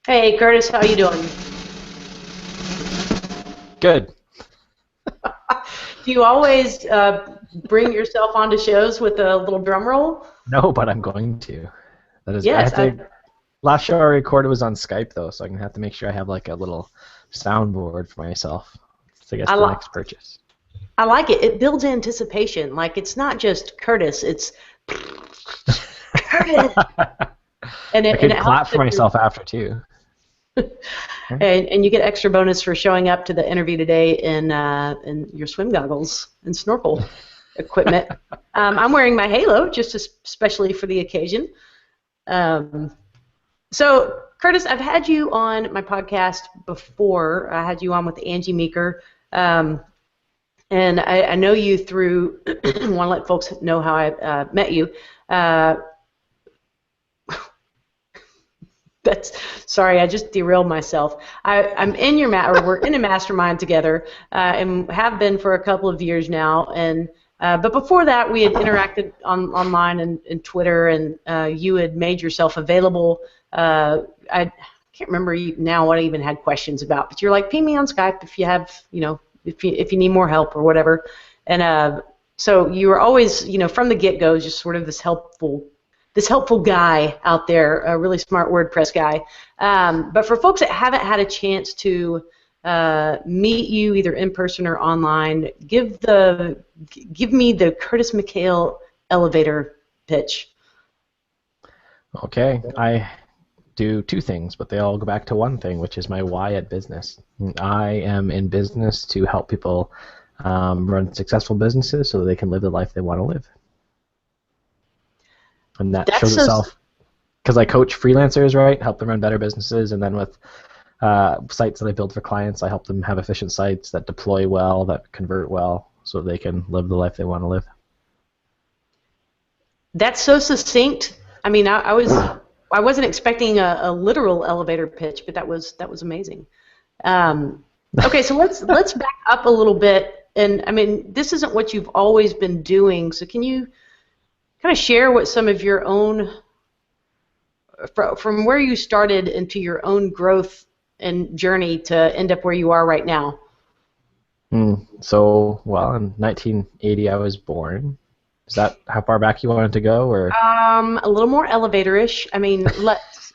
Hey, Curtis, how you doing? Good. Do you always bring yourself onto shows with a little drum roll? No, but I'm going to. That is, I Yes, had to. Last show I recorded was on Skype though, so I'm gonna have to make sure I have like a little soundboard for myself. It's, I guess, I, the li- next purchase. I like it. It builds anticipation. Like it's not just Curtis, it's Curtis, and I it could helps clap for with your myself after too. Okay. and you get extra bonus for showing up to the interview today in your swim goggles and snorkel equipment. I'm wearing my halo just especially for the occasion. Um, So, Curtis, I've had you on my podcast before. I had you on with Angie Meeker, um, and I know you through. Want to let folks know how I met you. Uh, that's sorry, I just derailed myself. I'm in your or we're in a mastermind together, and have been for a couple of years now. And but before that, we had interacted online and Twitter, and you had made yourself available. I can't remember now what I even had questions about, but you're like, ping me on Skype if you have, if you need more help or whatever. And so you were always, from the get-go, just sort of this helpful guy out there, a really smart WordPress guy. But for folks that haven't had a chance to meet you either in person or online, give me the Curtis McHale elevator pitch. Okay. I do two things, but they all go back to one thing, which is my why at business. I am in business to help people run successful businesses so that they can live the life they want to live, and that That's shows so. itself because I coach freelancers, right? Help them run better businesses, and then with sites that I build for clients, I help them have efficient sites that deploy well, that convert well, so they can live the life they want to live. That's so succinct. I mean, I wasn't expecting a literal elevator pitch, but that was amazing. Okay, so let's back up a little bit, and I mean, this isn't what you've always been doing. So can you kind of share what some of your own from where you started into your own growth and journey to end up where you are right now? So, well, in 1980, I was born. Is that how far back you wanted to go, or? A little more elevator-ish. I mean, let's.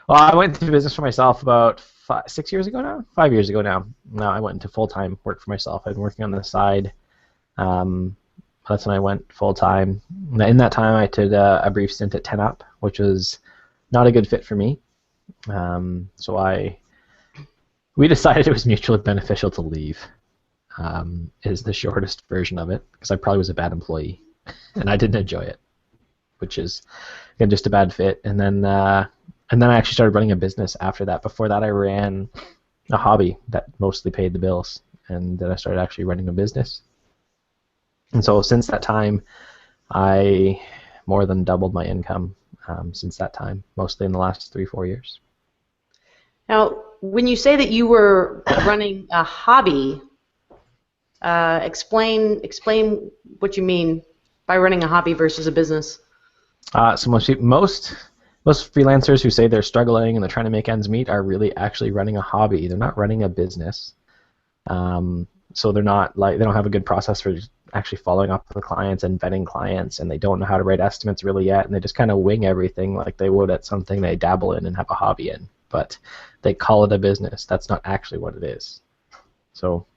Well, I went into business for myself about 6 years ago now, 5 years ago now. Now I went into full-time work for myself. I've been working on the side. Um, that's when I went full-time. In that time, I did a brief stint at 10up, which was not a good fit for me. So we decided it was mutually beneficial to leave. Is the shortest version of it, because I probably was a bad employee, and I didn't enjoy it, which is again just a bad fit. And then I actually started running a business after that. Before that, I ran a hobby that mostly paid the bills, and then I started actually running a business. And so since that time, I more than doubled my income since that time, mostly in the last 3-4 years. Now, when you say that you were running a hobby, explain what you mean by running a hobby versus a business. So most freelancers who say they're struggling and they're trying to make ends meet are really actually running a hobby. They're not running a business. So they're not like they don't have a good process for just actually following up with the clients and vetting clients, and they don't know how to write estimates really yet, and they just kind of wing everything like they would at something they dabble in and have a hobby in. But they call it a business. That's not actually what it is. So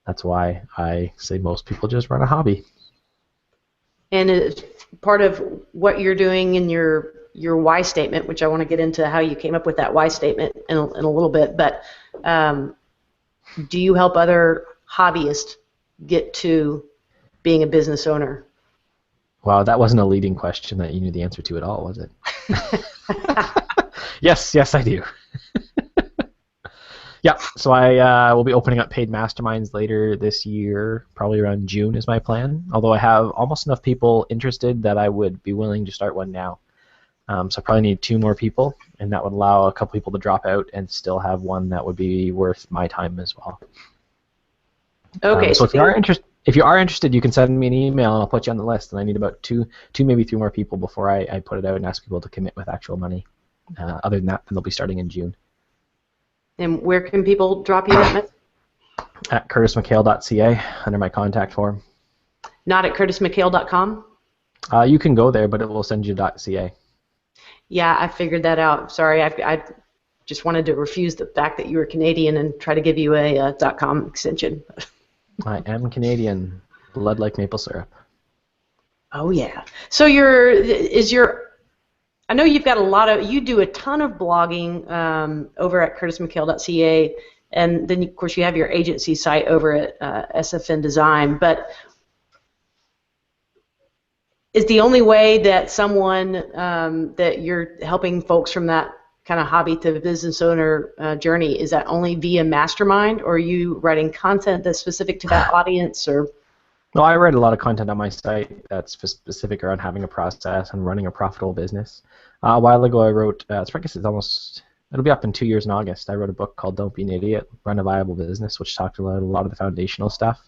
that's why I say most people just run a hobby. And it's part of what you're doing in your why statement, which I want to get into how you came up with that why statement in a little bit. But do you help other hobbyists get to being a business owner? Wow, that wasn't a leading question that you knew the answer to at all, was it? Yes, I do. Yeah, so I will be opening up paid masterminds later this year, probably around June is my plan. Although I have almost enough people interested that I would be willing to start one now. So I probably need 2 more people, and that would allow a couple people to drop out and still have one that would be worth my time as well. Okay, So so if you are interested, you can send me an email and I'll put you on the list. And I need about two, maybe 3 more people before I put it out and ask people to commit with actual money. Other than that, then they'll be starting in June. And where can people drop you that message? At curtismchale.ca under my contact form. Not at curtismchale.com? You can go there, but it will send you .ca. Yeah, I figured that out. Sorry, I just wanted to refuse the fact that you were Canadian and try to give you a .com extension. I am Canadian. Blood like maple syrup. Oh yeah. So I know you've got you do a ton of blogging over at curtismchale.ca, and then of course you have your agency site over at SFN Design. But is the only way that someone that you're helping folks from that kind of hobby to business owner journey, is that only via Mastermind, or are you writing content that's specific to that audience? Or No, I write a lot of content on my site that's specific around having a process and running a profitable business. A while ago, I wrote, it'll be up in 2 years in August. I wrote a book called Don't Be an Idiot, Run a Viable Business, which talked about a lot of the foundational stuff.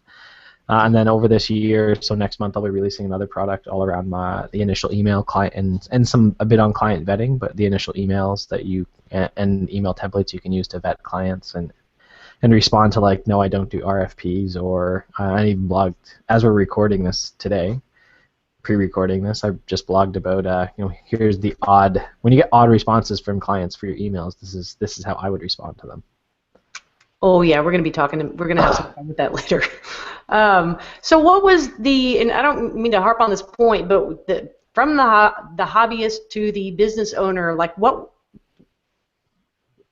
And then over this year, so next month, I'll be releasing another product all around the initial email client and a bit on client vetting, but the initial emails and email templates you can use to vet clients and respond to like, no, I don't do RFPs, or I even blogged, as we're recording this today, pre-recording this, I just blogged about, here's the when you get odd responses from clients for your emails, this is how I would respond to them. Oh yeah, we're going to have some fun with that later. So what was and I don't mean to harp on this point, but from the hobbyist to the business owner, like what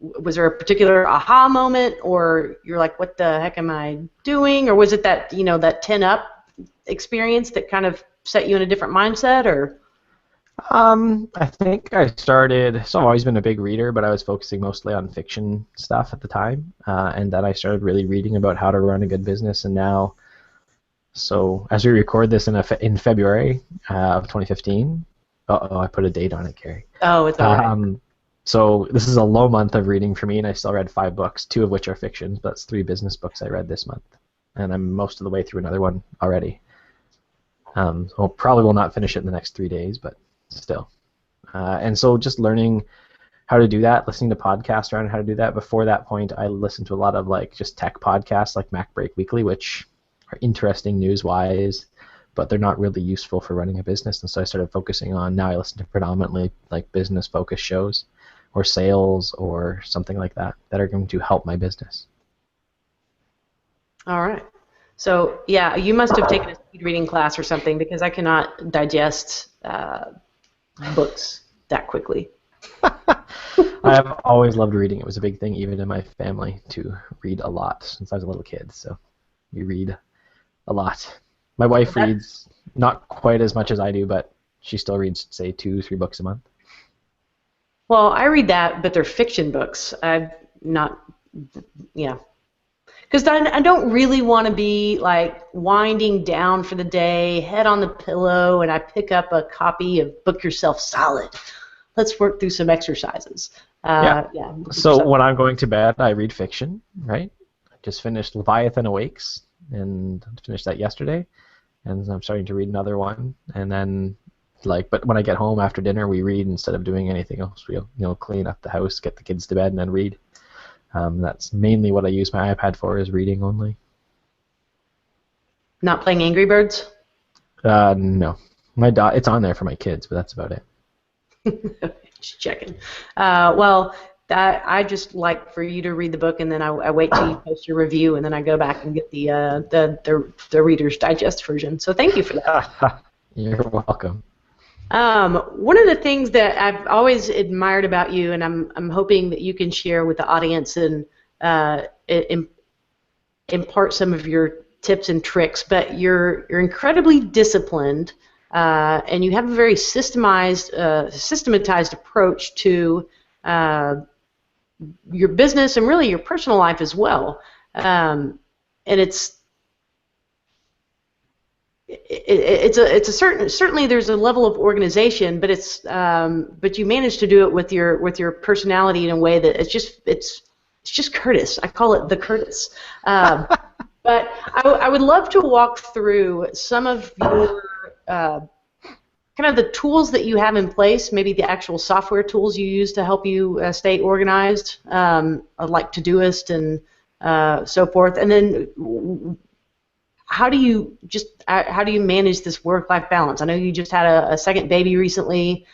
was there a particular aha moment, or you're like, what the heck am I doing, or was it that that 10-up experience that kind of set you in a different mindset, or? I think I started, so I've always been a big reader, but I was focusing mostly on fiction stuff at the time, and then I started really reading about how to run a good business, and now, so as we record this in February of 2015, I put a date on it, Carrie. Oh, it's all right. So this is a low month of reading for me, and I still read 5 books, 2 of which are fictions, but it's 3 business books I read this month, and I'm most of the way through another one already. So probably will not finish it in the next 3 days, but still. And so just learning how to do that, listening to podcasts around how to do that. Before that point, I listened to a lot of like just tech podcasts like Mac Break Weekly, which are interesting news-wise, but they're not really useful for running a business. And so I started focusing on, now I listen to predominantly like business-focused shows or sales or something like that are going to help my business. All right. So yeah, you must have taken a speed reading class or something, because I cannot digest books that quickly. I have always loved reading. It was a big thing even in my family to read a lot since I was a little kid. So we read a lot. My wife reads not quite as much as I do, but she still reads, say, 2-3 books a month. Well, I read that, but they're fiction books. I've not, yeah. Because I don't really want to be like winding down for the day, head on the pillow, and I pick up a copy of Book Yourself Solid. Let's work through some exercises. Yeah. So when I'm going to bed, I read fiction, right? I just finished Leviathan Awakes, and finished that yesterday, and I'm starting to read another one. And then, but when I get home after dinner, we read instead of doing anything else. We'll clean up the house, get the kids to bed, and then read. That's mainly what I use my iPad for, is reading only. Not playing Angry Birds? No. It's on there for my kids, but that's about it. Just checking. Well, I just like for you to read the book, and then I wait till you post your review, and then I go back and get the Reader's Digest version. So thank you for that. You're welcome. One of the things that I've always admired about you, and I'm hoping that you can share with the audience and impart some of your tips and tricks, but you're incredibly disciplined, and you have a very systematized approach to your business and really your personal life as well. And it's certainly there's a level of organization, but but you manage to do it with your personality in a way that it's just Curtis. I call it the Curtis. But I would love to walk through some of your kind kind of the tools that you have in place, maybe the actual software tools you use to help you stay organized, like Todoist and so forth, and then how do you manage this work-life balance? I know you just had a second baby recently.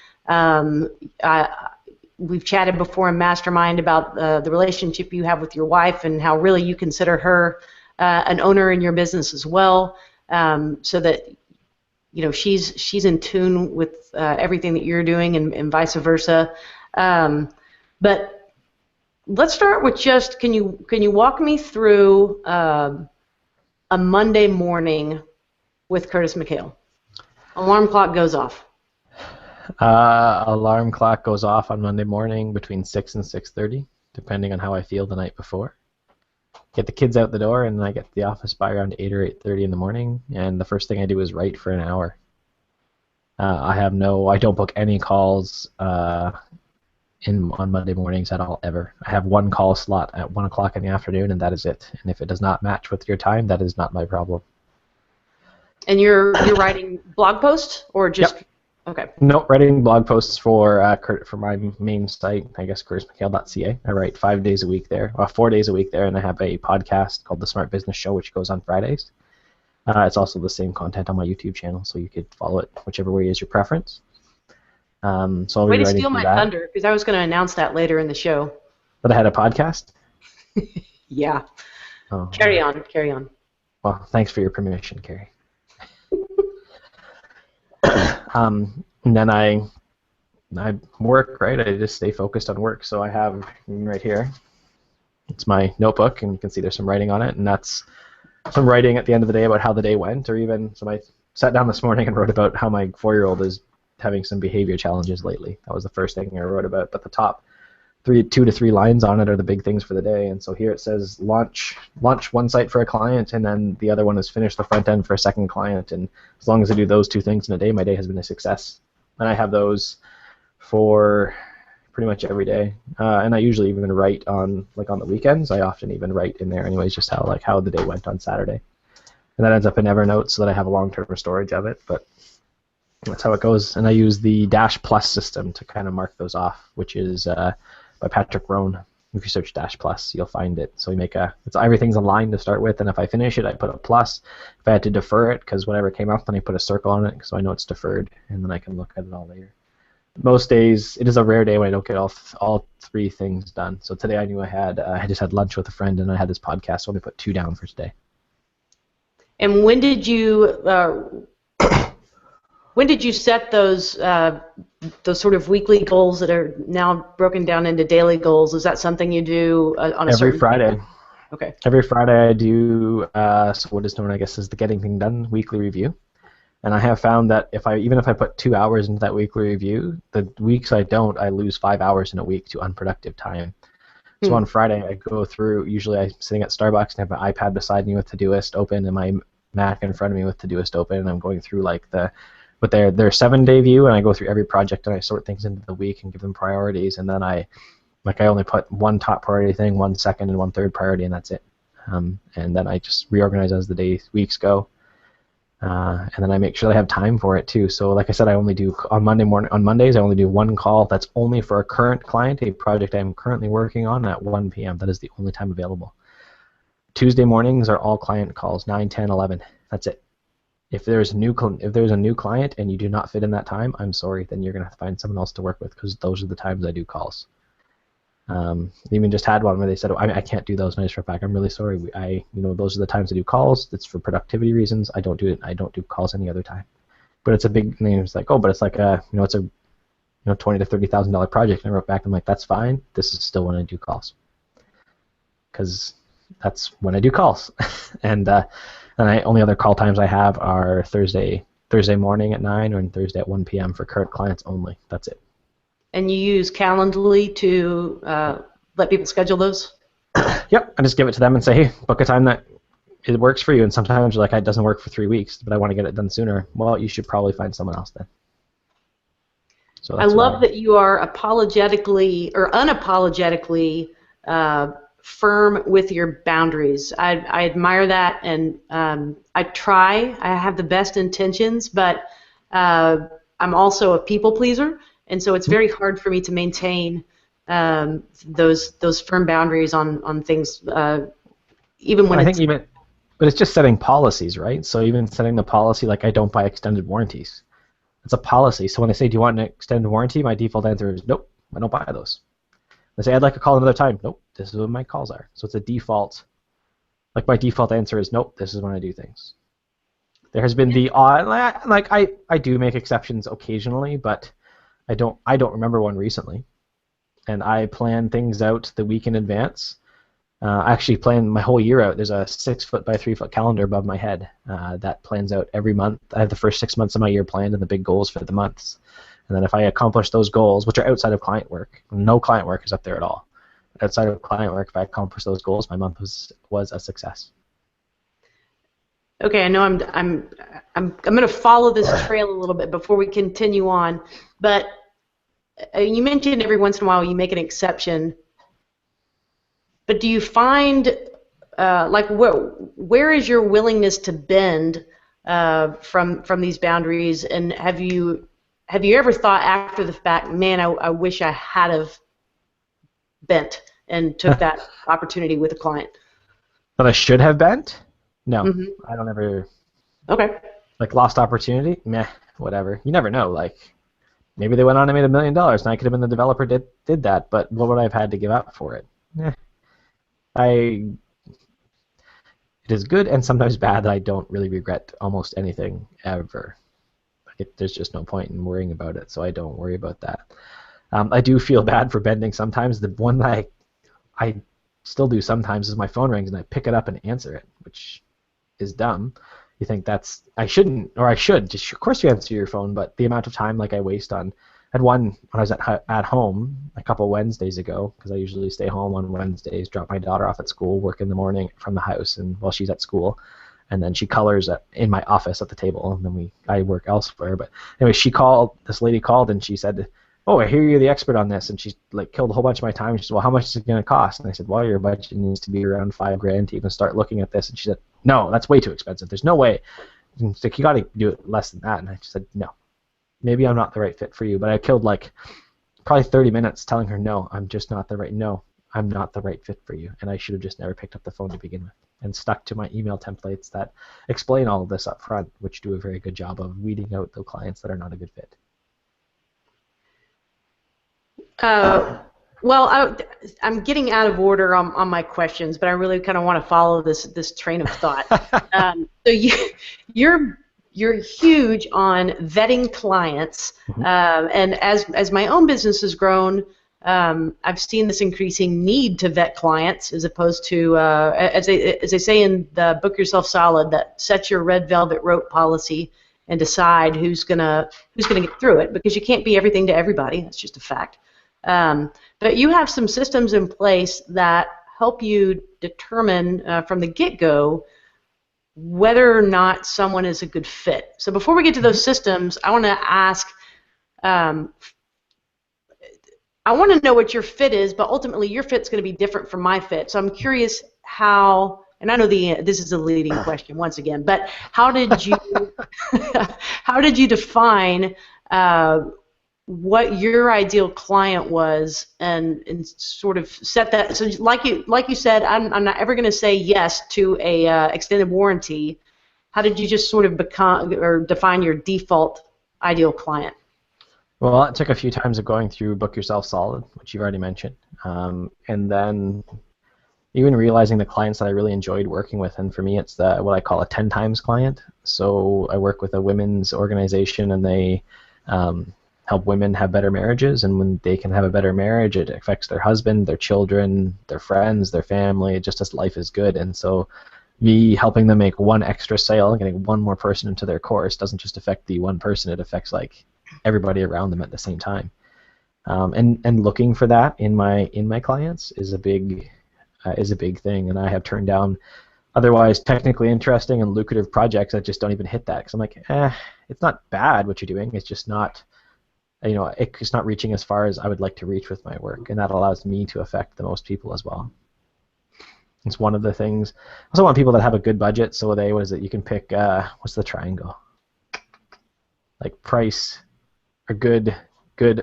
We've chatted before in Mastermind about the relationship you have with your wife and how really you consider her an owner in your business as well, so that she's in tune with everything that you're doing and vice versa. But let's start with just can you walk me through a Monday morning with Curtis McHale? Alarm clock goes off. Alarm clock goes off on Monday morning between 6 and 6:30, depending on how I feel the night before. Get the kids out the door, and I get to the office by around 8 or 8:30 in the morning, and the first thing I do is write for an hour. I don't book any calls on Monday mornings at all, ever. I have one call slot at 1 o'clock in the afternoon, and that is it. And if it does not match with your time, that is not my problem. And you're writing blog posts or just... Yep. Okay. No, writing blog posts for my main site, I guess, curtismchale.ca. I write 5 days a week there, 4 days a week there, and I have a podcast called The Smart Business Show, which goes on Fridays. It's also the same content on my YouTube channel, so you could follow it whichever way is your preference. So I'll Way be to writing steal through my that. thunder, because I was going to announce that later in the show. But I had a podcast? Yeah. Oh, Carry on. Well, thanks for your permission, Carrie. And then I work, right? I just stay focused on work. So I have right here, it's my notebook, and you can see there's some writing on it, and that's some writing at the end of the day about how the day went, or even, so I sat down this morning and wrote about how my 4-year-old is having some behavior challenges lately. That was the first thing I wrote about, but the top 2 to 3 lines on it are the big things for the day. And so here it says launch one site for a client, and then the other one is finish the front end for a second client. And as long as I do those 2 things in a day, my day has been a success. And I have those for pretty much every day. And I usually even write on the weekends. I often even write in there anyways, just how the day went on Saturday. And that ends up in Evernote so that I have a long-term storage of it. But that's how it goes. And I use the Dash Plus system to kind of mark those off, which is by Patrick Rohn. If you search Dash Plus, you'll find it. So you make everything's aligned to start with, and if I finish it, I put a plus. If I had to defer it, because whatever came up, then I put a circle on it, so I know it's deferred, and then I can look at it all later. Most days, it is a rare day when I don't get all 3 things done. So today I knew I just had lunch with a friend, and I had this podcast, so let me put 2 down for today. And when did you set those sort of weekly goals that are now broken down into daily goals? Is that something you do on a Every Friday. Okay. Every Friday I do so what is known, I guess, as the Getting Things Done weekly review. And I have found that even if I put 2 hours into that weekly review, the weeks I don't, I lose 5 hours in a week to unproductive time. So on Friday I go through, usually I'm sitting at Starbucks and have my iPad beside me with Todoist open and my Mac in front of me with Todoist open, and I'm going through with their 7-day view, and I go through every project and I sort things into the week and give them priorities, and then I only put 1 top priority thing, 1 second, and 1 third priority, and that's it. And then I just reorganize as the weeks go. And then I make sure I have time for it too. So like I said, I only do on Mondays I only do 1 call that's only for a current client, a project I'm currently working on at 1 p.m. That is the only time available. Tuesday mornings are all client calls, 9, 10, 11. That's it. If there's a new client and you do not fit in that time, I'm sorry, then you're going to have to find someone else to work with, because those are the times I do calls. Even just had one where they said, I can't do those, and I just wrote back, I'm really sorry. Those are the times I do calls. It's for productivity reasons. I don't do calls any other time. But it's a big name. It's like, but it's like it's a $20,000 to $30,000 project. And I wrote back, I'm like, that's fine. This is still when I do calls, because that's when I do calls. And only other call times I have are Thursday morning at 9 or Thursday at 1 p.m. for current clients only. That's it. And you use Calendly to let people schedule those? Yep. I just give it to them and say, hey, book a time that it works for you. And sometimes you're like, it doesn't work for 3 weeks, but I want to get it done sooner. Well, you should probably find someone else then. So I love that you are apologetically or unapologetically firm with your boundaries. I admire that, and I have the best intentions, but I'm also a people pleaser, and so it's very hard for me to maintain those firm boundaries on things, even when I think it's even, but it's just setting policies, right? So even setting the policy like I don't buy extended warranties. It's a policy. So when they say, do you want an extended warranty? My default answer is nope, I don't buy those. They say, I'd like a call another time. Nope, this is when my calls are. So it's a default. Like my default answer is nope, this is when I do things. There has been the odd, like I do make exceptions occasionally, but I don't remember one recently. And I plan things out the week in advance. I actually plan my whole year out. There's a 6 foot by 3 foot calendar above my head that plans out every month. I have the first 6 months of my year planned and the big goals for the months. And then if I accomplish those goals, which are outside of client work, no client work is up there at all. Outside of client work, if I accomplish those goals, my month was a success. okay. I know I'm going to follow this trail a little bit before we continue on, but you mentioned every once in a while you make an exception. But do you find, like, where is your willingness to bend from these boundaries? And have you ever thought after the fact, man, I wish I had have bent and took that opportunity with a client? But I should have bent? No, Mm-hmm. I don't ever, Okay. like lost opportunity? Meh, whatever. You never know. Like maybe they went on and made $1 million and I could have been the developer did that, but what would I have had to give up for it? It is good and sometimes bad that I don't really regret almost anything ever. There's just no point in worrying about it, so I don't worry about that. I do feel bad for bending sometimes. The one that I still do sometimes is my phone rings and I pick it up and answer it, which is dumb. You think I shouldn't, or I should. Just of course you answer your phone, but the amount of time like I waste on. I had one when I was at home a couple Wednesdays ago, because I usually stay home on Wednesdays, drop my daughter off at school, work in the morning from the house, and while she's at school, and then she colors in my office at the table, and then I work elsewhere. But anyway, this lady called and she said, "Oh, I hear you're the expert on this," and she like killed a whole bunch of my time. She said, "Well, how much is it going to cost?" And I said, "Well, your budget needs to be around $5,000 to even start looking at this." And she said, "No, that's way too expensive. There's no way. She's like, you got to do it less than that." And I just said, "No. Maybe I'm not the right fit for you," but I killed like probably 30 minutes telling her, no, I'm not the right fit for you, and I should have just never picked up the phone to begin with and stuck to my email templates that explain all of this up front, which do a very good job of weeding out the clients that are not a good fit. Well, I'm getting out of order on my questions, but I really kind of want to follow this train of thought. So you're huge on vetting clients, and as my own business has grown, I've seen this increasing need to vet clients as opposed to, as they say in the Book Yourself Solid, that set your red velvet rope policy and decide who's gonna get through it, because you can't be everything to everybody. That's just a fact. But you have some systems in place that help you determine from the get-go whether or not someone is a good fit. So before we get to those systems, I want to ask, I want to know what your fit is, but ultimately your fit's going to be different from my fit. So I'm curious how, and I know this is a leading question once again, but how did you how did you define what your ideal client was, and sort of set that? So like you said, I'm not ever going to say yes to a extended warranty. How did you just sort of become or define your default ideal client? Well, it took a few times of going through Book Yourself Solid, which you've already mentioned, and then even realizing the clients that I really enjoyed working with. And for me, it's what I call a 10 times client. So I work with a women's organization, and they help women have better marriages, and when they can have a better marriage, it affects their husband, their children, their friends, their family, just as life is good. And so me helping them make one extra sale, getting one more person into their course, doesn't just affect the one person, it affects like everybody around them at the same time. And looking for that in my clients is a big thing, and I have turned down otherwise technically interesting and lucrative projects that just don't even hit that, because I'm like, it's not bad what you're doing, it's just not, it's not reaching as far as I would like to reach with my work, and that allows me to affect the most people as well. It's one of the things. I also want people that have a good budget, so you can pick, what's the triangle? Like price, a good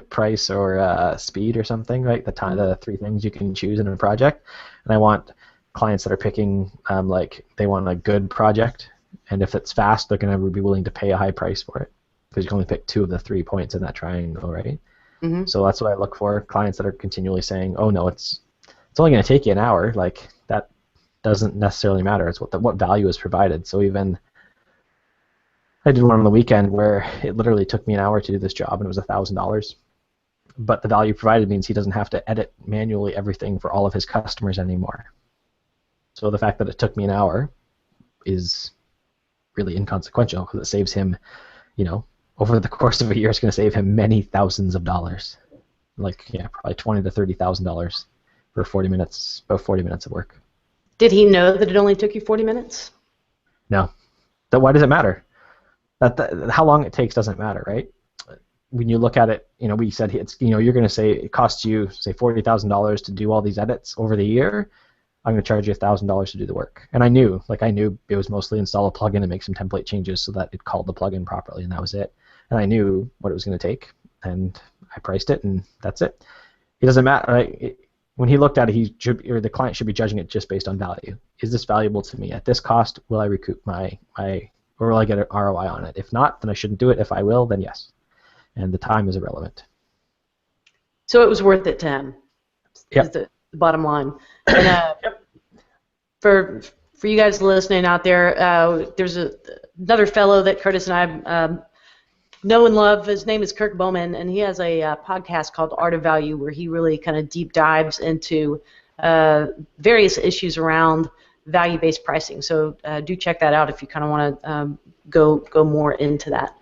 price or speed or something, right? The three things you can choose in a project, and I want clients that are picking like they want a good project, and if it's fast, they're going to be willing to pay a high price for it because you can only pick 2 of the 3 points in that triangle, right? Mm-hmm. So that's what I look for. Clients that are continually saying, "Oh no, it's only going to take you an hour." Like that doesn't necessarily matter. It's what value is provided. So even I did one on the weekend where it literally took me an hour to do this job, and it was $1,000. But the value provided means he doesn't have to edit manually everything for all of his customers anymore. So the fact that it took me an hour is really inconsequential because it saves him, over the course of a year, it's going to save him many thousands of dollars. Like, yeah, probably $20,000 to $30,000 for 40 minutes, about 40 minutes of work. Did he know that it only took you 40 minutes? No. Why does it matter? How long it takes doesn't matter, right? When you look at it, we said it's, you're going to say it costs you, say, $40,000 to do all these edits over the year. I'm going to charge you $1,000 to do the work. And I knew it was mostly install a plugin and make some template changes so that it called the plugin properly, and that was it. And I knew what it was going to take, and I priced it, and that's it. It doesn't matter. Right? When he looked at it, the client should be judging it just based on value. Is this valuable to me? At this cost, will I recoup or will I get an ROI on it? If not, then I shouldn't do it. If I will, then yes. And the time is irrelevant. So it was worth it to him. Yep. Is the bottom line. And for you guys listening out there, there's another fellow that Curtis and I know and love. His name is Kirk Bowman, and he has a podcast called Art of Value where he really kind of deep dives into various issues around value-based pricing. So do check that out if you kind of want to go more into that.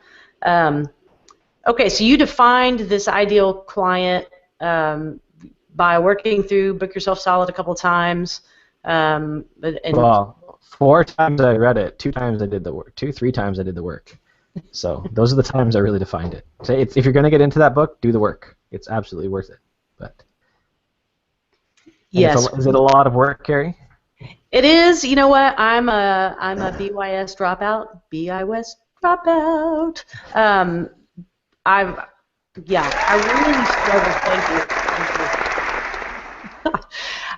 Okay, so you defined this ideal client by working through Book Yourself Solid a couple of times. Well, 4 times I read it, 2 times I did the work, 3 times I did the work. So those are the times I really defined it. So if you're going to get into that book, do the work. It's absolutely worth it. But yes, is it a lot of work, Carrie? It is. You know what? I'm a BYS dropout. BIS dropout. I really struggled. Thank you.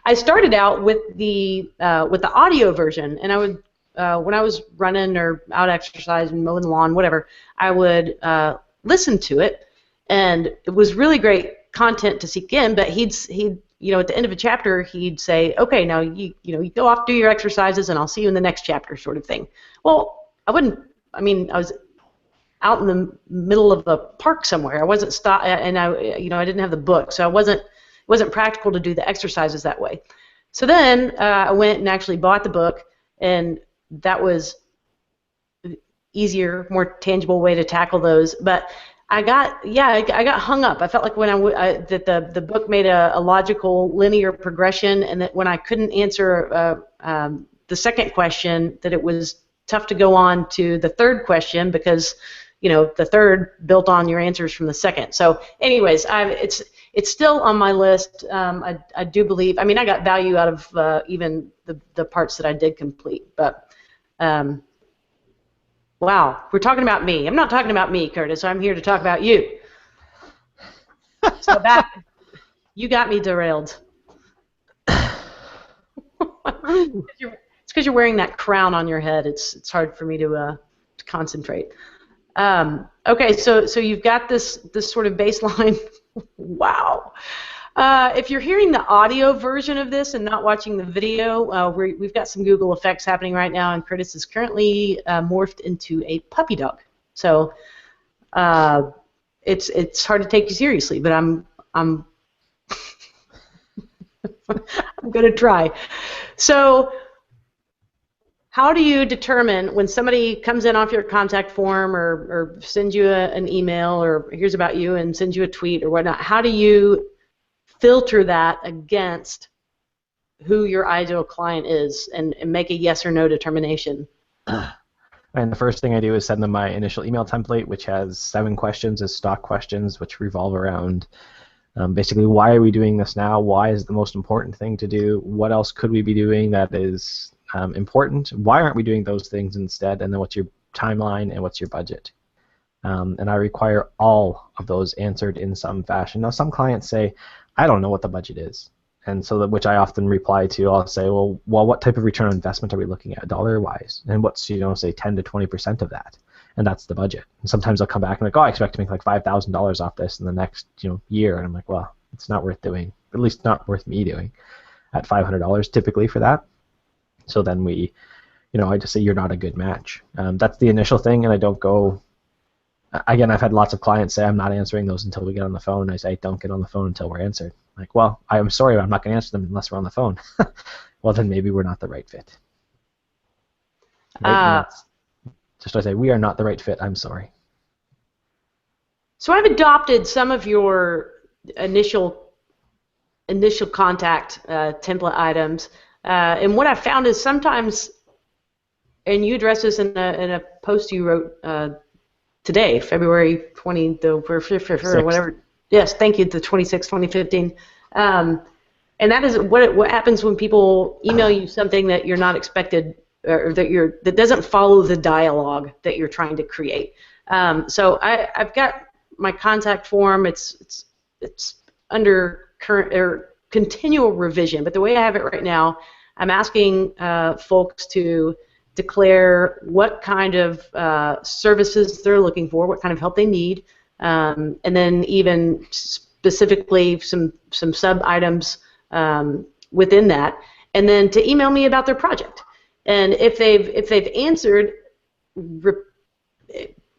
I started out with the audio version, and I would when I was running or out exercising, mowing the lawn, whatever, I would listen to it, and it was really great content to seek in. But he'd at the end of a chapter, he'd say, "Okay, now you go off, do your exercises, and I'll see you in the next chapter," sort of thing. Well, I was out in the middle of a park somewhere. I wasn't and I didn't have the book, so it wasn't practical to do the exercises that way. So then I went and actually bought the book, and that was easier, more tangible way to tackle those. But I got hung up. I felt like when that the book made a logical linear progression, and that when I couldn't answer the second question, that it was tough to go on to the third question because the third built on your answers from the second. So anyways, it's still on my list. I do believe. I mean, I got value out of even the parts that I did complete. But wow, we're talking about me. I'm not talking about me, Curtis. I'm here to talk about you. So you got me derailed. It's because you're wearing that crown on your head. It's hard for me to concentrate. Okay, so you've got this sort of baseline. Wow. If you're hearing the audio version of this and not watching the video, we've got some Google effects happening right now, and Curtis is currently morphed into a puppy dog. So it's hard to take you seriously, but I'm I'm going to try. So how do you determine when somebody comes in off your contact form or sends you an email or hears about you and sends you a tweet or whatnot, how do you filter that against who your ideal client is and make a yes or no determination? And the first thing I do is send them my initial email template, which has 7 questions as stock questions, which revolve around basically, why are we doing this now? Why is it the most important thing to do? What else could we be doing that is important? Why aren't we doing those things instead? And then what's your timeline and what's your budget? And I require all of those answered in some fashion. Now, some clients say, I don't know what the budget is. And so, which I often reply to, I'll say, well, what type of return on investment are we looking at dollar-wise? And what's, say 10 to 20% of that? And that's the budget. And sometimes I'll come back and like, oh, I expect to make like $5,000 off this in the next, year. And I'm like, well, it's not worth doing, at least not worth me doing at $500 typically for that. So then I just say you're not a good match. That's the initial thing, and I don't go. Again, I've had lots of clients say I'm not answering those until we get on the phone. I say don't get on the phone until we're answered. Like, well, I'm sorry, I'm not going to answer them unless we're on the phone. Well, then maybe we're not the right fit. Right? That's just I say we are not the right fit. I'm sorry. So I've adopted some of your initial contact template items, and what I found is sometimes, and you addressed this in a post you wrote today, February 20, or whatever. Yes, thank you, the 26th, 2015. And that is what happens when people email you something that you're not expected, or that doesn't follow the dialogue that you're trying to create. So I've got my contact form. It's under current or continual revision, but the way I have it right now, I'm asking folks to declare what kind of services they're looking for, what kind of help they need, and then even specifically some sub-items within that, and then to email me about their project. And if they've answered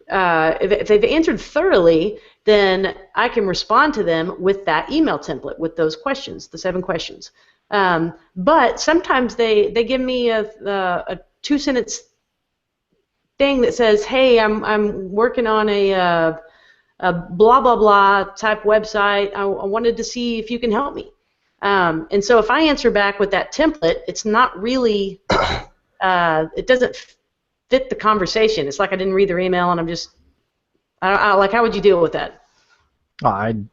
if they've answered thoroughly, then I can respond to them with that email template with those questions, the 7 questions. But sometimes they give me a 2-sentence thing that says, "Hey, I'm working on a blah blah blah type website. I wanted to see if you can help me." And so if I answer back with that template, it's not really it doesn't fit the conversation. It's like I didn't read their email, and like, how would you deal with that? I'd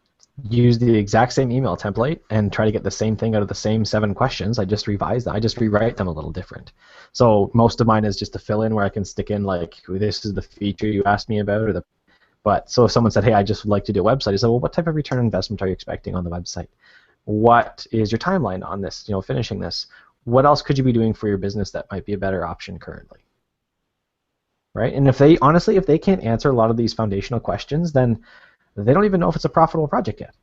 use the exact same email template and try to get the same thing out of the same 7 questions. I just revise them. I just rewrite them a little different. So most of mine is just to fill in where I can stick in like, this is the feature you asked me about, so if someone said, hey, I just would like to do a website, I said, well, what type of return on investment are you expecting on the website? What is your timeline on this, finishing this? What else could you be doing for your business that might be a better option currently? Right? And if they can't answer a lot of these foundational questions, then they don't even know if it's a profitable project yet.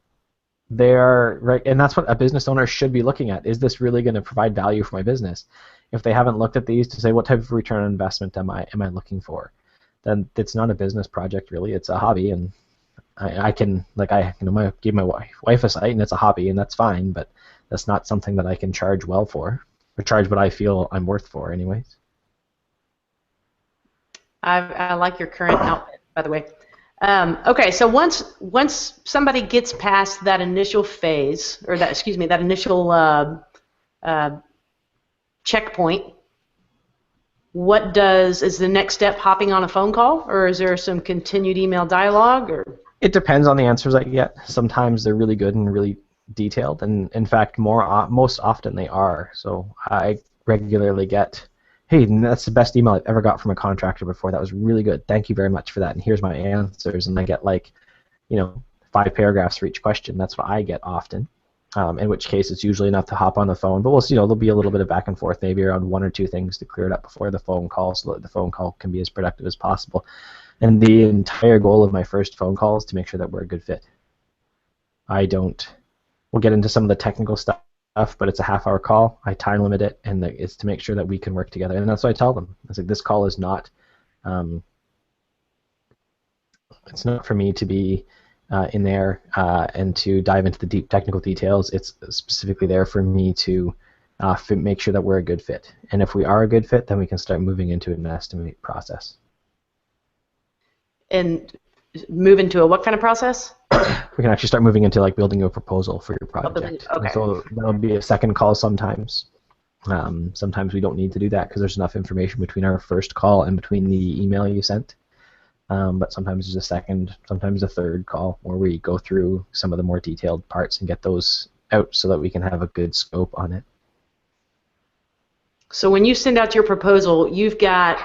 Right, and that's what a business owner should be looking at. Is this really going to provide value for my business? If they haven't looked at these to say what type of return on investment am I looking for, then it's not a business project really. It's a hobby, and I give my wife a site, and it's a hobby, and that's fine. But that's not something that I can charge well for, or charge what I feel I'm worth for, anyways. I like your current outfit, by the way. Okay, so once somebody gets past that initial phase, or that initial checkpoint, is the next step hopping on a phone call, or is there some continued email dialogue, or? It depends on the answers I get. Sometimes they're really good and really detailed, and in fact, most often they are. So I regularly get, hey, that's the best email I've ever got from a contractor before. That was really good. Thank you very much for that. And here's my answers. And I get 5 paragraphs for each question. That's what I get often. In which case, it's usually enough to hop on the phone. But we'll see. There'll be a little bit of back and forth, maybe around 1 or 2 things to clear it up before the phone call, so that the phone call can be as productive as possible. And the entire goal of my first phone call is to make sure that we're a good fit. We'll get into some of the technical stuff, but it's a half-hour call. I time limit it, and it's to make sure that we can work together. And that's what I tell them. It's like, this call is not, it's not for me to be in there and to dive into the deep technical details. It's specifically there for me to make sure that we're a good fit. And if we are a good fit, then we can start moving into an estimate process. And move into a what kind of process? We can actually start moving into building a proposal for your project. Okay. So that'll be a second call sometimes. Sometimes we don't need to do that because there's enough information between our first call and between the email you sent. But sometimes there's a second, sometimes a third call where we go through some of the more detailed parts and get those out so that we can have a good scope on it. So when you send out your proposal, you've got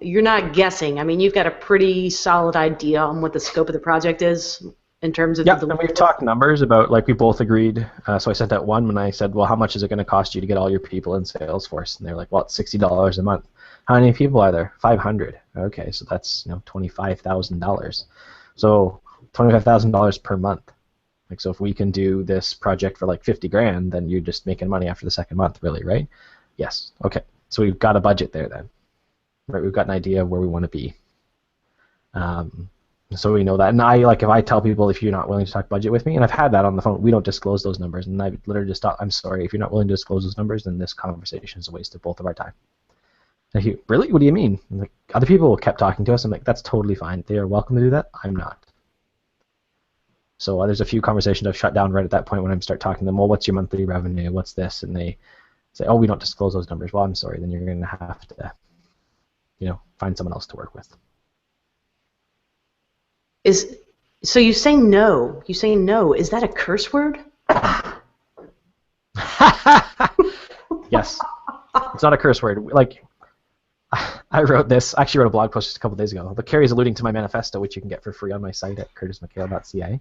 you're not guessing. I mean, you've got a pretty solid idea on what the scope of the project is in terms of the Yeah, and delivery. we've talked numbers about, like, we both agreed. So I sent out one when I said, well, how much is it going to cost you to get all your people in Salesforce? And they're like, well, it's $60 a month. How many people are there? 500. Okay, so that's $25,000. So $25,000 per month. Like, so if we can do this project for like 50 grand, then you're just making money after the second month, really, right? Yes. Okay. So we've got a budget there then, right? We've got an idea of where we want to be. So we know that. And if I tell people, if you're not willing to talk budget with me, and I've had that on the phone, we don't disclose those numbers. And I literally just thought, I'm sorry, if you're not willing to disclose those numbers, then this conversation is a waste of both of our time. And really? What do you mean? Like, other people kept talking to us. I'm like, that's totally fine. They are welcome to do that. I'm not. So there's a few conversations I've shut down right at that point when I start talking to them. Well, what's your monthly revenue? What's this? And they say, oh, we don't disclose those numbers. Well, I'm sorry. Then you're going to have to, find someone else to work with. So you say no. You say no. Is that a curse word? Yes. It's not a curse word. Like, I wrote this. I actually wrote a blog post just a couple days ago. But Carrie's alluding to my manifesto, which you can get for free on my site at curtismchale.ca,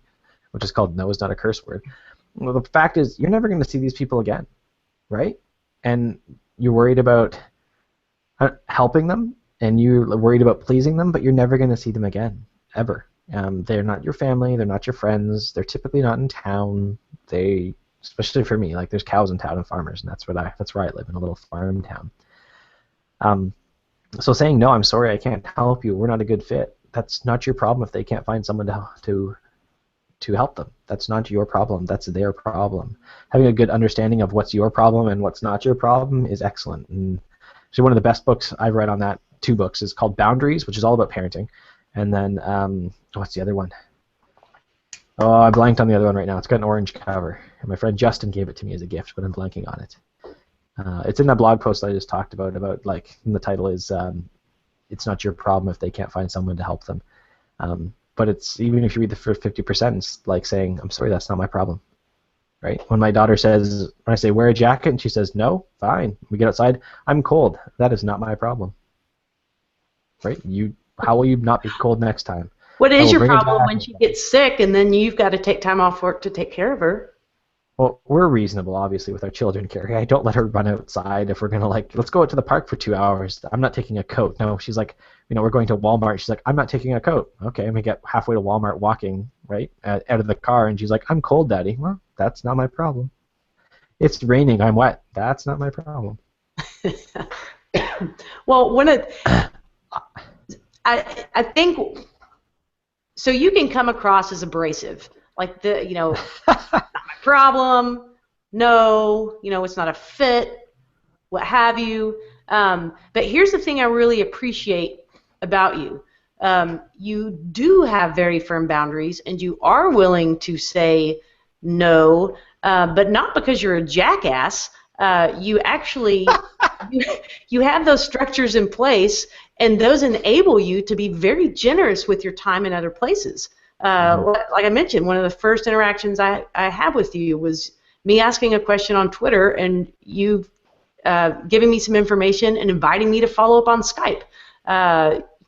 which is called No is Not a Curse Word. Well, the fact is, you're never going to see these people again, right? And you're worried about helping them, and you're worried about pleasing them, but you're never going to see them again, ever. They're not your family. They're not your friends. They're typically not in town. Especially for me, like, there's cows in town and farmers, and that's where I live, in a little farm town. So saying, no, I'm sorry, I can't help you, we're not a good fit, that's not your problem if they can't find someone to help them. That's not your problem, that's their problem. Having a good understanding of what's your problem and what's not your problem is excellent. And actually, one of the best books I've read on that, 2 books, is called Boundaries, which is all about parenting. And then, what's the other one? Oh, I blanked on the other one right now. It's got an orange cover. And my friend Justin gave it to me as a gift, but I'm blanking on it. It's in that blog post I just talked about like, and the title is, it's not your problem if they can't find someone to help them. But it's, even if you read the first 50%, it's like saying, I'm sorry, that's not my problem. Right? When my daughter says, when I say, wear a jacket, and she says, no, fine. We get outside, I'm cold. That is not my problem. Right? How will you not be cold next time? What is your problem when she gets sick and then you've got to take time off work to take care of her? Well, we're reasonable, obviously, with our children, Carrie. I don't let her run outside if we're going to, like, let's go out to the park for 2 hours. I'm not taking a coat. No, she's like, we're going to Walmart. She's like, I'm not taking a coat. Okay, and we get halfway to Walmart walking, right, out of the car, and she's like, I'm cold, Daddy. Well, that's not my problem. It's raining. I'm wet. That's not my problem. Well, I think, so you can come across as abrasive, like not my problem, no, it's not a fit, what have you. But here's the thing I really appreciate about you. You do have very firm boundaries, and you are willing to say no, but not because you're a jackass. You actually you have those structures in place, and those enable you to be very generous with your time in other places. Like I mentioned, one of the first interactions I had with you was me asking a question on Twitter, and you giving me some information and inviting me to follow up on Skype.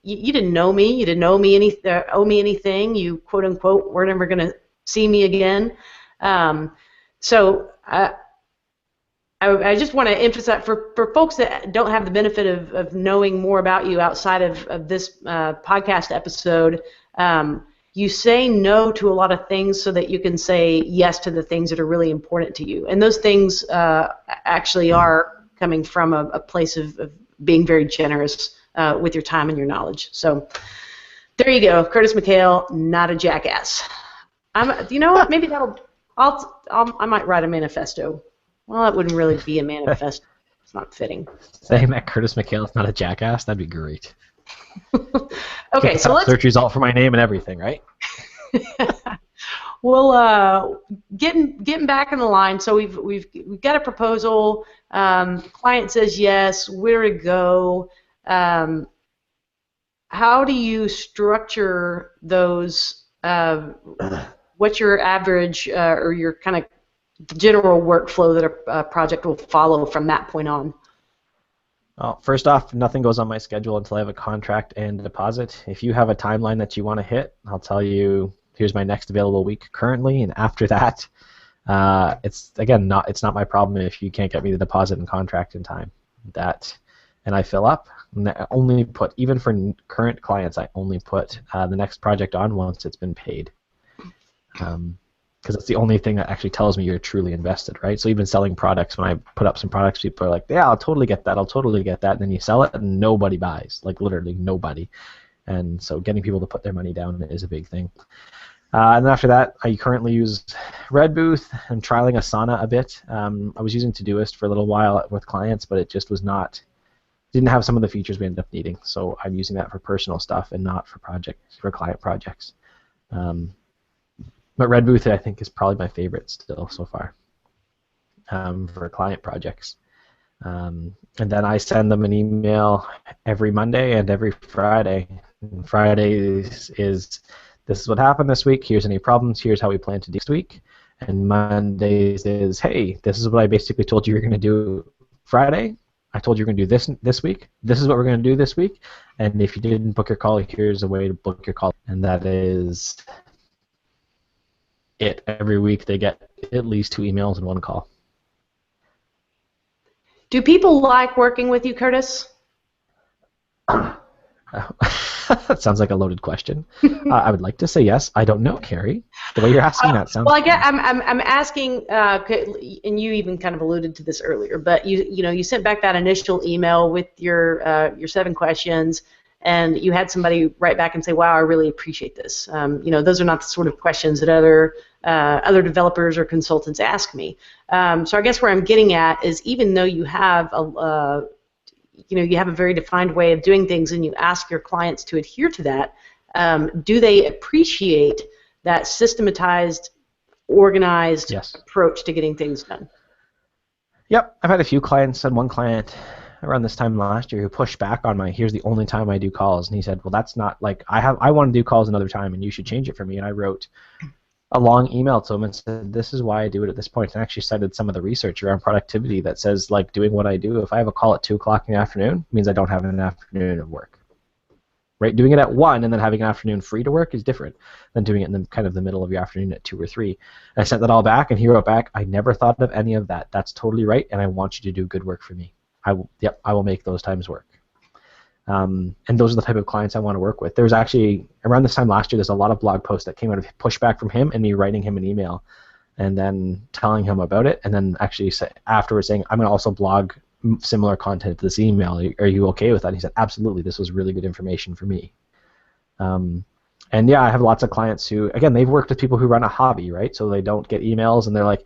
You didn't know me. You didn't owe me anything. You, quote unquote, were never going to see me again. So I just want to emphasize for folks that don't have the benefit of knowing more about you outside of this podcast episode, you say no to a lot of things so that you can say yes to the things that are really important to you. And those things actually are coming from a place of being very generous with your time and your knowledge. So there you go, Curtis McHale, not a jackass. You know what? Maybe I might write a manifesto. Well, that wouldn't really be a manifesto. It's not fitting. Saying that Curtis McHale is not a jackass, that'd be great. Okay, so let's search result for my name and everything, right? Well, getting back in the line. So we've got a proposal. Client says yes. Where to go? How do you structure those? What's your average or your kind of general workflow that a project will follow from that point on? Well, first off, nothing goes on my schedule until I have a contract and a deposit. If you have a timeline that you want to hit, I'll tell you, here's my next available week currently, and after that, it's not my problem if you can't get me the deposit and contract in time. And I fill up. And I only put, even for current clients, I only put the next project on once it's been paid. Because it's the only thing that actually tells me you're truly invested, right? So even selling products, when I put up some products, people are like, yeah, I'll totally get that, and then you sell it and nobody buys, like literally nobody. And so getting people to put their money down is a big thing. And then after that, I currently use Red Booth. I'm trialing Asana a bit. I was using Todoist for a little while with clients, but it just didn't have some of the features we ended up needing. So I'm using that for personal stuff and not for client projects. But Red Booth, I think, is probably my favorite still so far for client projects. And then I send them an email every Monday and every Friday. And Fridays is this is what happened this week. Here's any problems. Here's how we plan to do next week. And Mondays is, hey, this is what I basically told you you're going to do Friday. I told you you're going to do this week. This is what we're going to do this week. And if you didn't book your call, here's a way to book your call. And that is it. Every week they get at least 2 emails and 1 call. Do people like working with you, Curtis? That sounds like a loaded question. I would like to say yes. I don't know, Carrie. The way you're asking that sounds. Well, I'm asking, and you even kind of alluded to this earlier, but you sent back that initial email with your 7 questions, and you had somebody write back and say, "Wow, I really appreciate this." Those are not the sort of questions that other developers or consultants ask me. So I guess where I'm getting at is, even though you have you have a very defined way of doing things, and you ask your clients to adhere to that, do they appreciate that systematized, organized approach to getting things done? Yep, I've had a few clients, and one client around this time last year who pushed back on here's the only time I do calls, and he said, well, that's not, like, I want to do calls another time, and you should change it for me. And I wrote a long email to him and said, this is why I do it at this point, and actually cited some of the research around productivity that says, like, doing what I do, if I have a call at 2 o'clock in the afternoon, it means I don't have an afternoon of work. Right? Doing it at 1 and then having an afternoon free to work is different than doing it in kind of the middle of your afternoon at 2 or 3. And I sent that all back, and he wrote back, I never thought of any of that. That's totally right, and I want you to do good work for me. I will make those times work. And those are the type of clients I want to work with. There was actually, around this time last year, there's a lot of blog posts that came out of pushback from him and me writing him an email and then telling him about it, and then actually afterwards saying, I'm going to also blog similar content to this email. Are you okay with that? And he said, absolutely, this was really good information for me. And yeah, I have lots of clients who, again, they've worked with people who run a hobby, right? So they don't get emails, and they're like,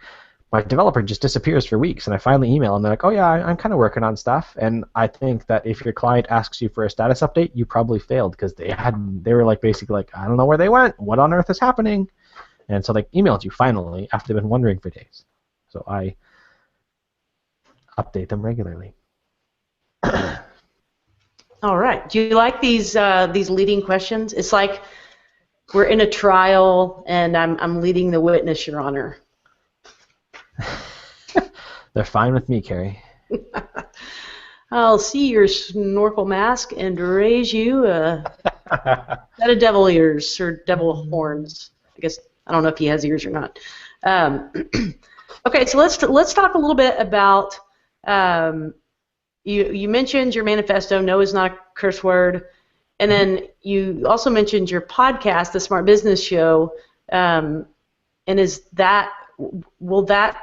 my developer just disappears for weeks, and I finally email, and they're like, oh yeah, I'm kind of working on stuff. And I think that if your client asks you for a status update, you probably failed, because they were like basically like, I don't know where they went, what on earth is happening? And so they emailed you finally after they've been wondering for days. So I update them regularly. All right. Do you like these leading questions? It's like we're in a trial, and I'm leading the witness, Your Honor. They're fine with me, Carrie. I'll see your snorkel mask and raise you a set of devil ears or devil horns. I guess I don't know if he has ears or not. Okay, so let's talk a little bit about. You mentioned your manifesto. No is not a curse word, and then you also mentioned your podcast, the Smart Business Show. And will that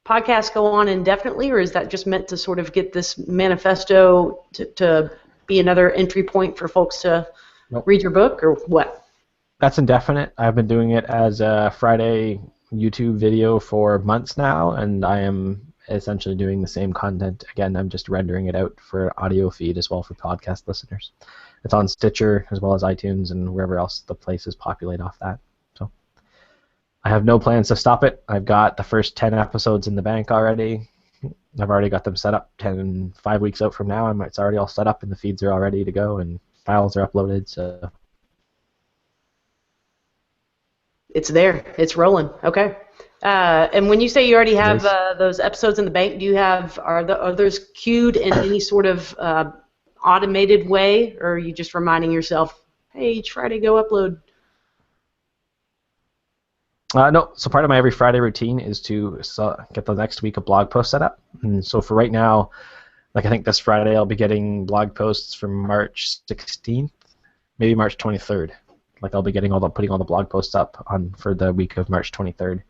podcast go on indefinitely, or is that just meant to sort of get this manifesto to be another entry point for folks to read your book, or what? That's indefinite. I've been doing it as a Friday YouTube video for months now, and I am essentially doing the same content. Again, I'm just rendering it out for audio feed as well for podcast listeners. It's on Stitcher as well as iTunes and wherever else the places populate off that. I have no plans to stop it. I've got the first 10 episodes in the bank already. I've already got them set up 5 weeks out from now. It's already all set up, and the feeds are all ready to go, and files are uploaded. So it's there. It's rolling. Okay. And when you say you already have Nice. those episodes in the bank, do you have are those queued in any sort of automated way, or are you just reminding yourself, hey, each Friday go upload? No, so part of my every Friday routine is to get the next week of blog post set up. And so for right now, like I think this Friday I'll be getting blog posts from March 16th, maybe March 23rd. Like I'll be getting putting all the blog posts up on for the week of March 23rd.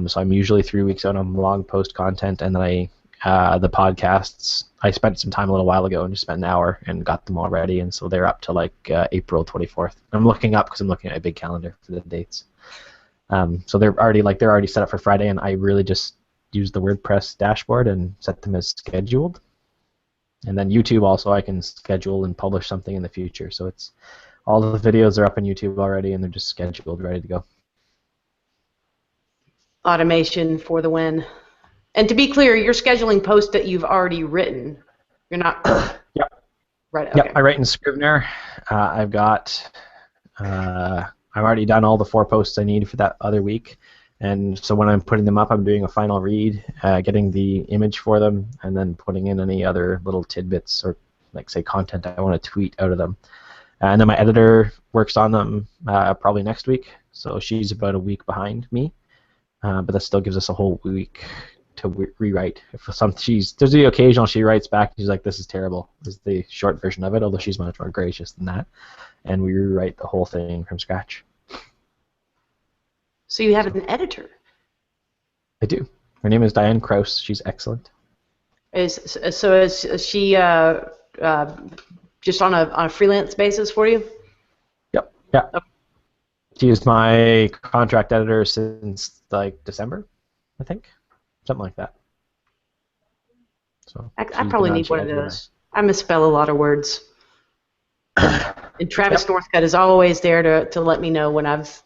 So I'm usually 3 weeks out on blog post content, and then the podcasts. I spent some time a little while ago and just spent an hour and got them all ready, and so they're up to like April 24th. I'm looking up because I'm looking at a big calendar for the dates. So they're already set up for Friday, and I really just use the WordPress dashboard and set them as scheduled. And then YouTube also I can schedule and publish something in the future. So it's all the videos are up on YouTube already, and they're just scheduled, ready to go. Automation for the win. And to be clear, you're scheduling posts that you've already written. You're not. Yep. Right. Okay. Yep. I write in Scrivener. I've already done all the 4 posts I need for that other week, and so when I'm putting them up, I'm doing a final read, getting the image for them, and then putting in any other little tidbits or, like, say, content I want to tweet out of them. And then my editor works on them probably next week, so she's about a week behind me, but that still gives us a whole week to rewrite. There's the occasional she writes back, she's like, this is terrible, is the short version of it, although she's much more gracious than that. And we rewrite the whole thing from scratch. So you have an editor? I do. Her name is Diane Kraus. She's excellent. Is she just on a freelance basis for you? Yep. Yeah. Okay. She is my contract editor since like December, I think, something like that. So I probably need one of those. I misspell a lot of words. And Travis Northcutt is always there to let me know when I've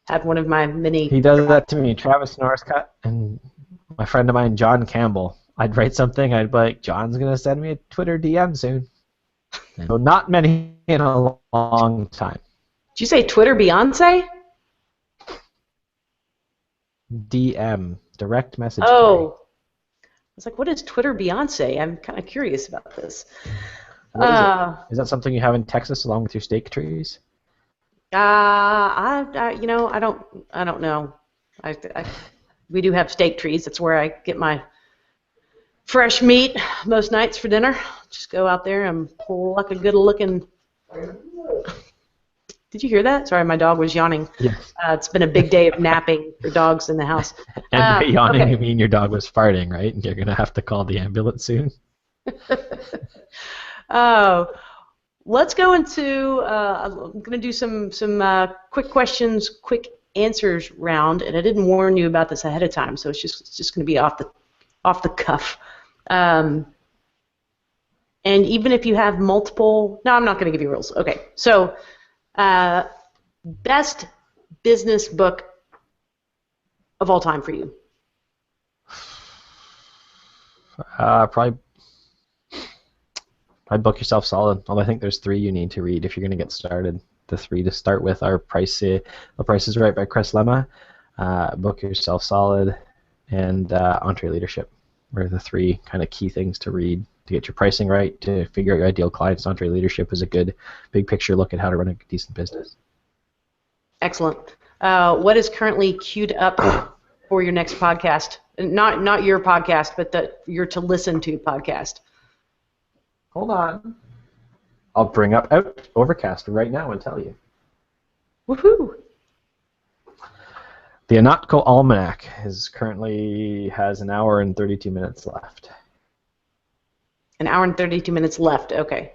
had one of my many. He does that to me. Travis Northcutt and my friend of mine, John Campbell. I'd write something, I'd be like, John's going to send me a Twitter DM soon. So not many in a long time. Did you say Twitter Beyonce? DM, direct message. Oh. I was like, what is Twitter Beyonce? I'm kind of curious about this. What is it? Is that something you have in Texas along with your steak trees? I don't know. We do have steak trees. That's where I get my fresh meat most nights for dinner. Just go out there and pluck a good-looking. Did you hear that? Sorry, my dog was yawning. Yes. It's been a big day of napping for dogs in the house. And by yawning, okay. you mean your dog was farting, right? And you're going to have to call the ambulance soon? Oh, let's go into. I'm going to do some quick questions, quick answers round, and I didn't warn you about this ahead of time, so it's just going to be off the cuff. And even if you have multiple, no, I'm not going to give you rules. Okay, so best business book of all time for you? Probably Book Yourself Solid. Although I think there's 3 you need to read if you're going to get started. The 3 to start with are The Price is Right by Chris Lemma, Book Yourself Solid, and EntreLeadership are the 3 kind of key things to read to get your pricing right, to figure out your ideal clients. EntreLeadership is a good big picture look at how to run a decent business. Excellent. What is currently queued up for your next podcast? Not your podcast, but your to listen to podcast. Hold on. I'll bring up Overcast right now and tell you. Woohoo! The Anatco Almanac currently has an hour and 32 minutes left. An hour and 32 minutes left. Okay.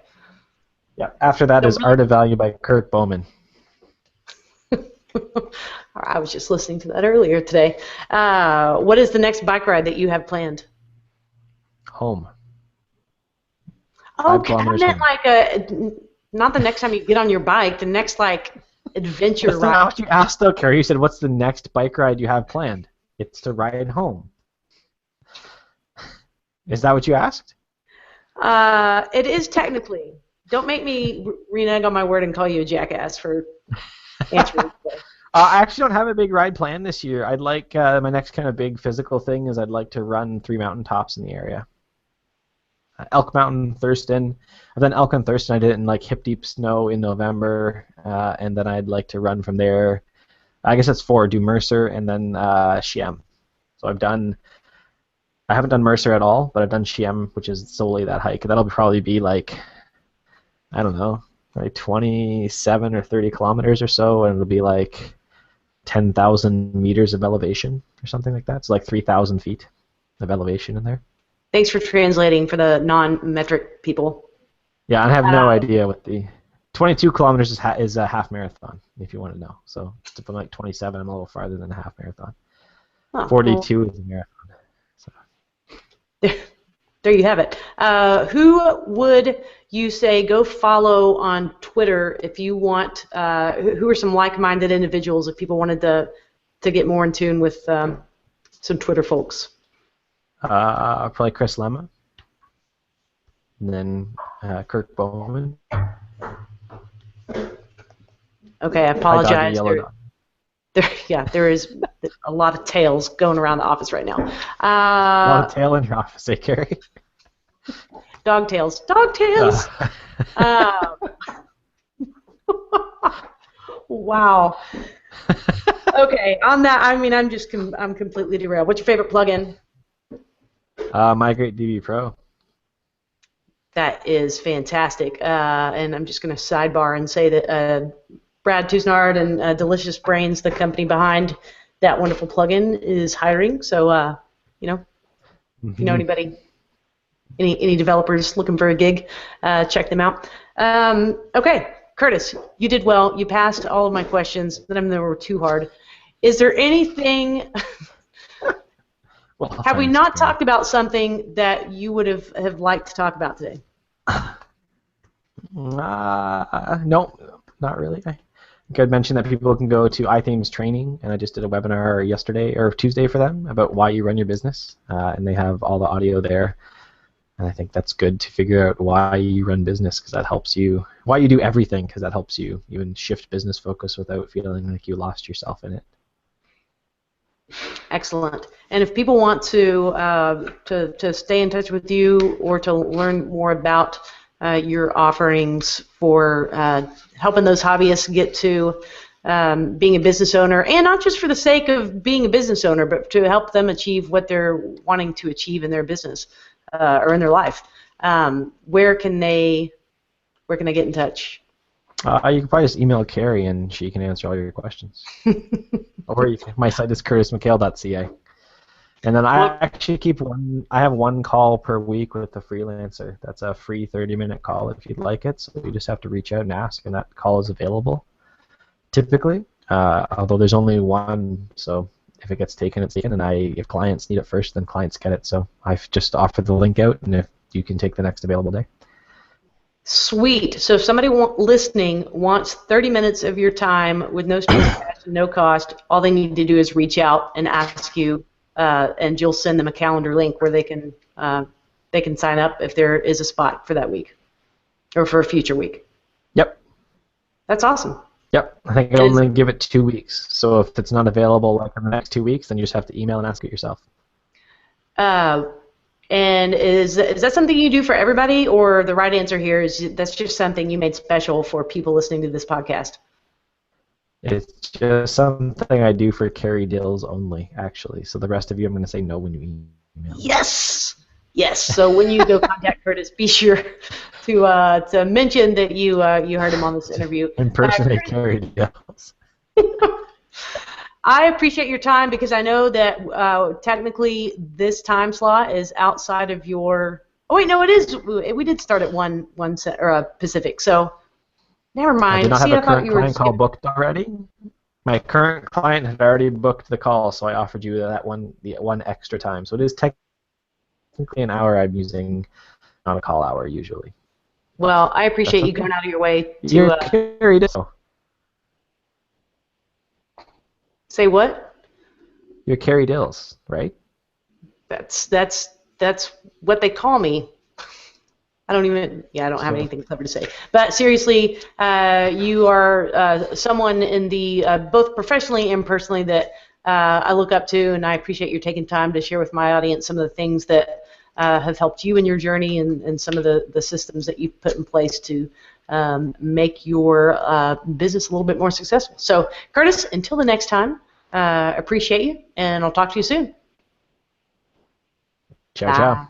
Yeah. After that is Art of Value by Kurt Bowman. I was just listening to that earlier today. What is the next bike ride that you have planned? Home. Oh, I meant not the next time you get on your bike, the next adventure That's ride. not what you asked though, Carrie. You said, what's the next bike ride you have planned? It's to ride home. Is that what you asked? It is technically. Don't make me renege on my word and call you a jackass for answering. I actually don't have a big ride plan this year. I'd like my next kind of big physical thing is I'd like to run 3 mountaintops in the area. Elk Mountain, Thurston. I've done Elk on Thurston. I did it in like hip deep snow in November, and then I'd like to run from there. I guess that's 4. Do Mercer and then Shiem. So I haven't done Mercer at all, but I've done Shiem, which is solely that hike. That'll probably be like, I don't know, like 27 or 30 kilometers or so, and it'll be like 10,000 meters of elevation or something like that. So like 3,000 feet of elevation in there. Thanks for translating for the non-metric people. Yeah, I have no idea what the 22 kilometers is a half marathon, if you want to know. So if I'm like 27, I'm a little farther than a half marathon. 42 is a marathon. So. There you have it. Who would you say go follow on Twitter if you want? Who are some like-minded individuals if people wanted to get more in tune with some Twitter folks? Probably Chris Lemma, and then Kirk Bowman. Okay, I apologize. There is a lot of tails going around the office right now. A lot of tail in your office, eh, Carrie? Dog tails. Dog tails. Wow. Okay, on that, I mean, I'm completely derailed. What's your favorite plugin? Migrate DB Pro. That is fantastic. And I'm just going to sidebar and say that Brad Tusnard and Delicious Brains, the company behind that wonderful plugin, is hiring. So, if you know anybody, any developers looking for a gig, check them out. Okay, Curtis, you did well. You passed all of my questions. None of them were too hard. Is there anything... Have we not talked about something that you would have liked to talk about today? No, not really. I think I'd mentioned that people can go to iThemes training, and I just did a webinar yesterday or Tuesday for them about why you run your business, and they have all the audio there. And I think that's good to figure out why you run business, because that helps you, why you do everything, because that helps you even shift business focus without feeling like you lost yourself in it. Excellent. And if people want to stay in touch with you or to learn more about your offerings for helping those hobbyists get to being a business owner, and not just for the sake of being a business owner, but to help them achieve what they're wanting to achieve in their business or in their life, where can they get in touch? You can probably just email Carrie and she can answer all your questions. Or my site is curtismchale.ca. And then I actually I have one call per week with a freelancer. That's a free 30-minute call if you'd like it. So you just have to reach out and ask, and that call is available typically. Although there's only one, so if it gets taken, it's taken. And if clients need it first, then clients get it. So I've just offered the link out, and if you can take the next available day. Sweet. So if somebody listening wants 30 minutes of your time with no strings attached, no cost, all they need to do is reach out and ask you, and you'll send them a calendar link where they can sign up if there is a spot for that week or for a future week. Yep. That's awesome. Yep. I think I only give it 2 weeks. So if it's not available like in the next 2 weeks, then you just have to email and ask it yourself. And is that something you do for everybody, or the right answer here is that's just something you made special for people listening to this podcast? It's just something I do for Carrie Dills only, actually. So the rest of you, I'm going to say no when you email. Yes! Yes. So when you go contact Curtis, be sure to mention that you heard him on this interview. Impersonate Carrie Dills. I appreciate your time, because I know that technically this time slot is outside of your. Oh wait, no, it is. We did start at one Pacific, so never mind. I did not have a current client call booked already. My current client had already booked the call, so I offered you the one extra time. So it is technically an hour I'm using, not a call hour usually. Well, I appreciate you going out of your way to. You're Carrie Dills. Say what? You're Carrie Dills, right? That's what they call me. I don't even, yeah, I don't have So anything clever to say. But seriously, you are someone in the, both professionally and personally that I look up to, and I appreciate you taking time to share with my audience some of the things that have helped you in your journey and some of the systems that you've put in place to make your business a little bit more successful. So, Curtis, until the next time, appreciate you, and I'll talk to you soon. ciao, ciao. Bye.